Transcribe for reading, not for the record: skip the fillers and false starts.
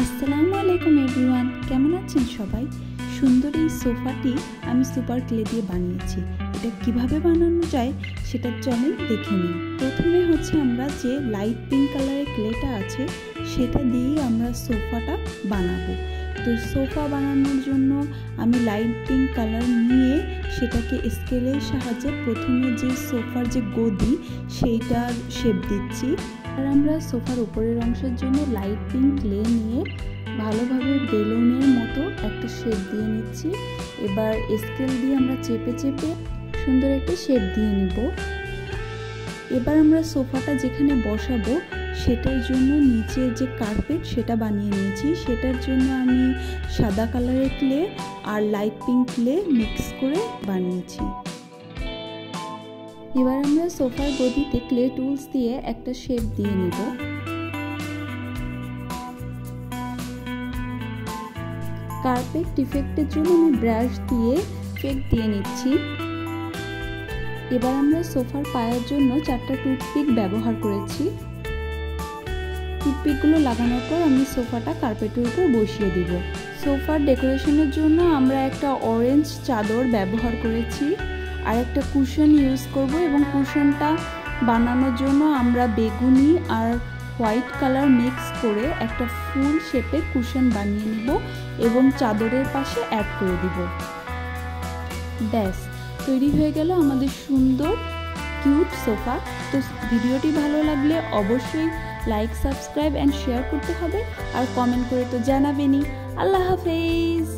আসসালামু আলাইকুম এভরিওয়ান, কেমন আছেন সবাই? সুন্দর এই সোফাটি আমি সুপার ক্লে দিয়ে বানিয়েছি। এটা কিভাবে বানানো যায় সেটা চলেন দেখে নিই। প্রথমে আমরা যে লাইট পিঙ্ক কালারের ক্লেটা আছে সেটা দিয়েই আমরা সোফাটা বানাবো। তো সোফা বানানোর জন্য আমি লাইট পিঙ্ক কালার নিয়ে সেটাকে স্কেলের সাহায্যে প্রথমে যে সোফার যে গদি সেইটার শেপ দিচ্ছি। আর আমরা সোফার উপরের অংশের জন্য লাইট পিঙ্ক ক্লে নিয়ে ভালোভাবে বেলুনের মতো একটা শেপ দিয়ে নিচ্ছি। এবার স্কেল দিয়ে আমরা চেপে চেপে সুন্দর একটা শেপ দিয়ে নিব। এবার আমরা সোফাটা যেখানে বসাবো সেটার জন্য নিচে যে কার্পেট সেটা বানিয়ে নিয়েছি। সেটার জন্য আমি সাদা কালারের ক্লে আর লাইট পিঙ্ক ক্লে মিক্স করে বানিয়েছি। এবার আমরা সোফার গদিতে ক্লে টুলস দিয়ে একটা শেপ দিয়ে নিব। কার্পেট ইফেক্টের জন্য আমি ব্রাশ দিয়ে ইফেক্ট দিয়ে নিচ্ছি। এবার আমরা সোফার পায়ের জন্য 4টা টুথপিক ব্যবহার করেছি। টুথপিকগুলো লাগানোর পর আমি সোফাটা কার্পেটের উপর বসিয়ে দিব। সোফার ডেকোরেশনের জন্য আমরা একটা অরেঞ্জ চাদর ব্যবহার করেছি আর একটা কুশন ইউজ করব, এবং কুশনটা বানানোর জন্য আমরা বেগুনি আর হোয়াইট কালার মিক্স করে একটা ফুল শেপের কুশন বানিয়ে নিব এবং চাদরের পাশে অ্যাড করে দিব। ব্যাস, তৈরি হয়ে গেল আমাদের সুন্দর কিউট সোফা। তো ভিডিওটি ভালো লাগলে অবশ্যই লাইক, সাবস্ক্রাইব অ্যান্ড শেয়ার করতে হবে, আর কমেন্ট করে তো জানাবেনই। আল্লাহ হাফেজ।